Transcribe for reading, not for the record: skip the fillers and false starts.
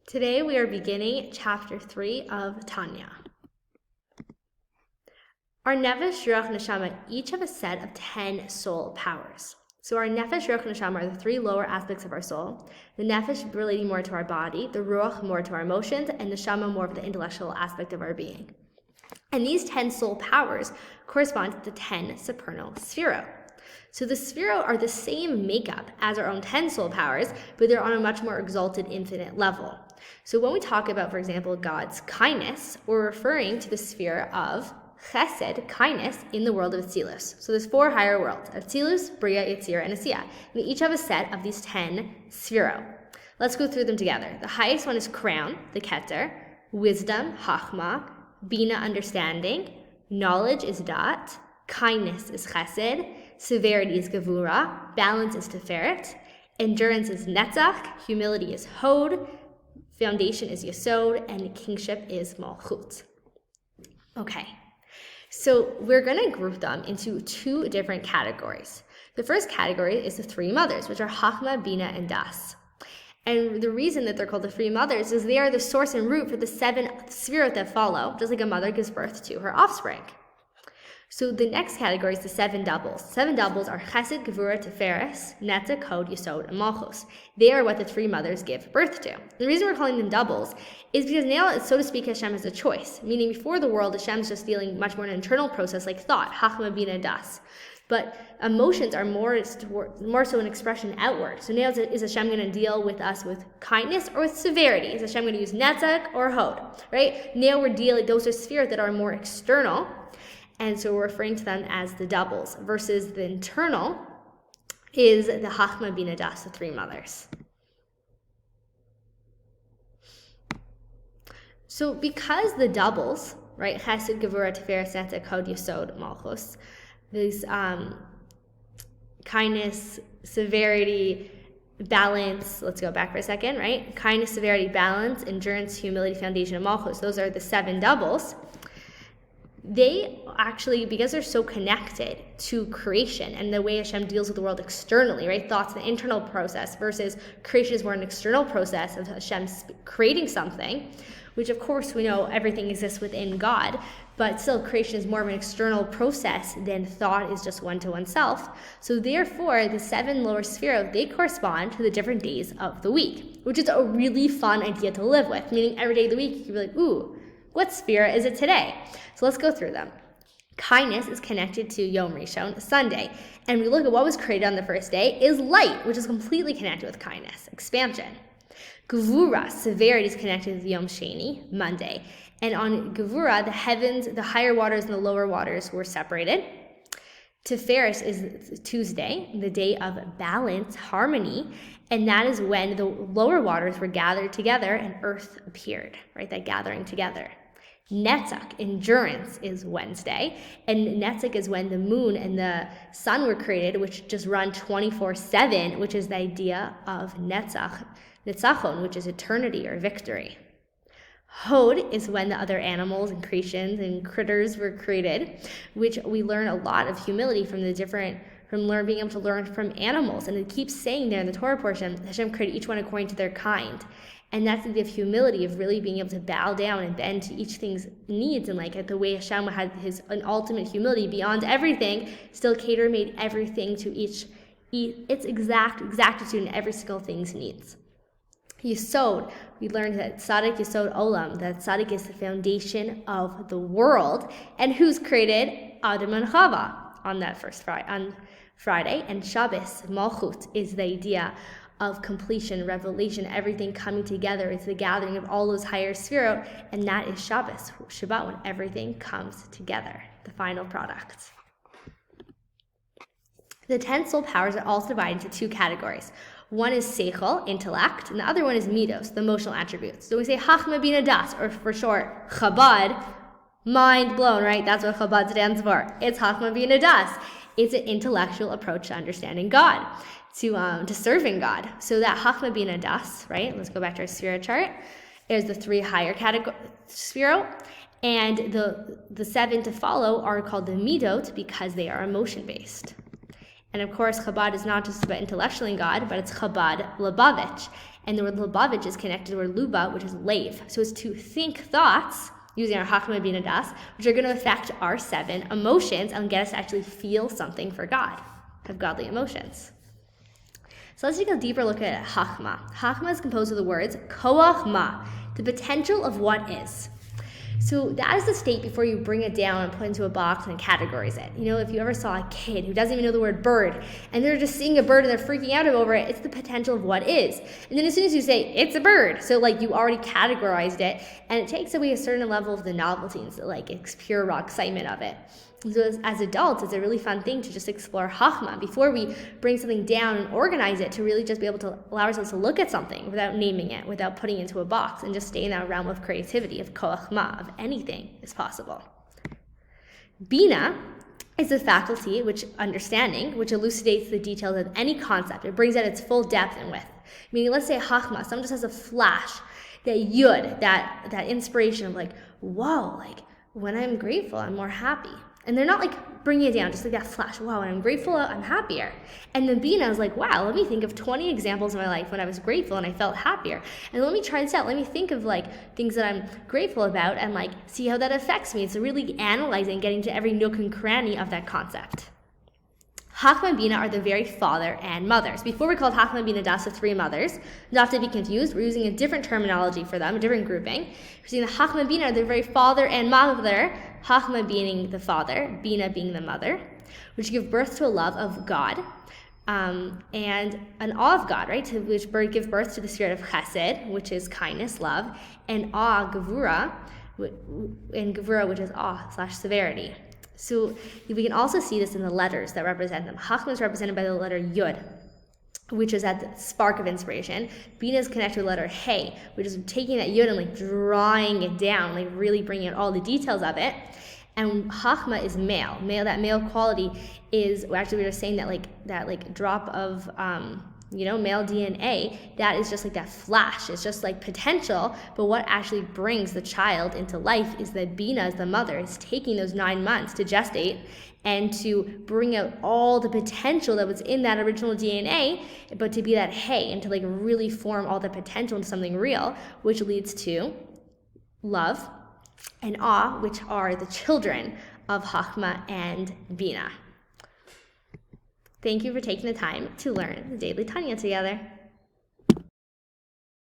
Today we are beginning chapter 3 of Tanya. Our Nefesh, Ruach, Neshama each have a set of 10 soul powers. So our Nefesh, Ruach, Neshama are the three lower aspects of our soul. The Nefesh relating more to our body, the Ruach more to our emotions, and Neshama more of the intellectual aspect of our being. And these 10 soul powers correspond to the 10 supernal Sphirot. So the Sphirot are the same makeup as our own 10 soul powers, but they're on a much more exalted, infinite level. So when we talk about, for example, God's kindness, we're referring to the sphere of Chesed, kindness, in the world of Atzilus. So there's 4 higher worlds: Atzilus, Bria, Yetzirah, and Asiyah. They each have a set of these 10 Sphirot. Let's go through them together. The highest one is crown, the Keter, wisdom, Chachma, Bina, understanding, knowledge is Dat, kindness is Chesed, severity is Gevura, balance is Tiferet, endurance is Netzach, humility is Hod, foundation is Yesod, and kingship is Malchut. Okay, so we're going to group them into 2 different categories. The first category is the 3 mothers, which are Chachma, Bina, and Das. And the reason that they're called the 3 mothers is they are the source and root for the 7 Sphirot that follow, just like a mother gives birth to her offspring. So the next category is the 7 doubles. 7 doubles are Chesed, Gevura, Tiferes, Netzach, Hod, Yesod, and Malchus. They are what the 3 mothers give birth to. The reason we're calling them doubles is because now, so to speak, Hashem has a choice. Meaning before the world, Hashem's just dealing much more in an internal process like thought, Chachma, Bina, Das. But emotions are more so an expression outward. So now is Hashem going to deal with us with kindness or with severity? Is Hashem going to use Netzach or Hod? Right? Now we're dealing, those are spheres that are more external. And so we're referring to them as the doubles, versus the internal is the Chachma, Bina, Das, the 3 mothers. So because the doubles, right, Chesed, Gevura, Tiferes, Netzach, Hod, Yesod, Malchus, these kindness, severity, balance, let's go back for a second, right? Kindness, severity, balance, endurance, humility, foundation, and Malchus, those are the 7 doubles. They actually, because they're so connected to creation and the way Hashem deals with the world externally, right? Thoughts, the internal process, versus creation is more an external process of Hashem creating something, which of course we know everything exists within God, but still creation is more of an external process than thought is just one to oneself. So therefore, the 7 lower Sphirot, they correspond to the different days of the week, which is a really fun idea to live with, meaning every day of the week you can be like, ooh, what Sphira is it today? So let's go through them. Kindness is connected to Yom Rishon, Sunday. And we look at what was created on the first day is light, which is completely connected with kindness, expansion. Gevura, severity, is connected to Yom Sheni, Monday. And on Gevura, the heavens, the higher waters and the lower waters were separated. Tiferes is Tuesday, the day of balance, harmony, and that is when the lower waters were gathered together and earth appeared, right? That gathering together. Netzach, endurance, is Wednesday, and Netzach is when the moon and the sun were created, which just run 24/7, which is the idea of Netzach, Netzachon, which is eternity or victory. Hod is when the other animals and creations and critters were created, which we learn a lot of humility from being able to learn from animals. And it keeps saying there in the Torah portion, Hashem created each one according to their kind. And that's the idea of humility, of really being able to bow down and bend to each thing's needs. And like the way Hashem had an ultimate humility beyond everything, still cater made everything to its exactitude in every single thing's needs. Yesod, we learned that Tzaddik Yesod Olam, that Tzaddik is the foundation of the world, and who's created Adam and Chava on that first Friday, and Shabbos, Malchut, is the idea of completion, revelation, everything coming together. It's the gathering of all those higher Sphirot, and that is Shabbos, Shabbat, when everything comes together, the final product. The 10 soul powers are also divided into 2 categories. One is Seichel, intellect, and the other one is Midos, the emotional attributes. So we say Chachma, Bina, Das, or for short, Chabad, mind blown, right? That's what Chabad stands for. It's Chachma, Bina, Das. It's an intellectual approach to understanding God, to serving God. So that Chachma, Bina, Das, right? Let's go back to our Sphira chart. There's the 3 higher category Sphirot, and the 7 to follow are called the Midot because they are emotion-based. And of course, Chabad is not just about intellectually God, but it's Chabad Lubavitch. And the word Lubavitch is connected to the word Luba, which is lave. So it's to think thoughts using our Chachma Bina Das, which are going to affect our 7 emotions and get us to actually feel something for God, have godly emotions. So let's take a deeper look at Chachma. Chachma is composed of the words Koach Ma, the potential of what is. So that is the state before you bring it down and put it into a box and categorize it. You know, if you ever saw a kid who doesn't even know the word bird, and they're just seeing a bird and they're freaking out over it, it's the potential of what is. And then as soon as you say, it's a bird, so like you already categorized it, and it takes away a certain level of the novelty and so like it's pure raw excitement of it. So as adults, it's a really fun thing to just explore Chachma before we bring something down and organize it, to really just be able to allow ourselves to look at something without naming it, without putting it into a box, and just stay in that realm of creativity, of koach ma, of anything is possible. Bina is the faculty, which understanding, which elucidates the details of any concept. It brings out its full depth and width. Meaning, let's say Chachma, someone just has a flash, that yud, that inspiration of like, whoa, like when I'm grateful, I'm more happy. And they're not like bringing it down, just like that flash. Wow, when I'm grateful, I'm happier. And then Bina was like, wow, let me think of 20 examples in my life when I was grateful and I felt happier. And let me try this out. Let me think of like things that I'm grateful about and like see how that affects me. It's really analyzing, getting to every nook and cranny of that concept. Chachma and Bina are the very father and mothers. Before we called Chachma and Bina Das the 3 mothers, not to be confused, we're using a different terminology for them, a different grouping. We're saying that Chachma and Bina are the very father and mother, Chachma being the father, Bina being the mother, which give birth to a love of God and an awe of God, right? Which give birth to the spirit of chesed, which is kindness, love, and awe, gevura, and gevura, which is awe/severity. So we can also see this in the letters that represent them. Chachma is represented by the letter Yud, which is at the spark of inspiration. Bina is connected to the letter Hey, which is taking that Yud and like drawing it down, like really bringing out all the details of it. And Chachma is male. That male quality is, actually we were saying that like drop of male DNA, that is just like that flash. It's just like potential, but what actually brings the child into life is that Bina, as the mother, is taking those 9 months to gestate and to bring out all the potential that was in that original DNA, but to be that hay and to like really form all the potential into something real, which leads to love and awe, which are the children of Chachma and Bina. Thank you for taking the time to learn the Daily Tanya together.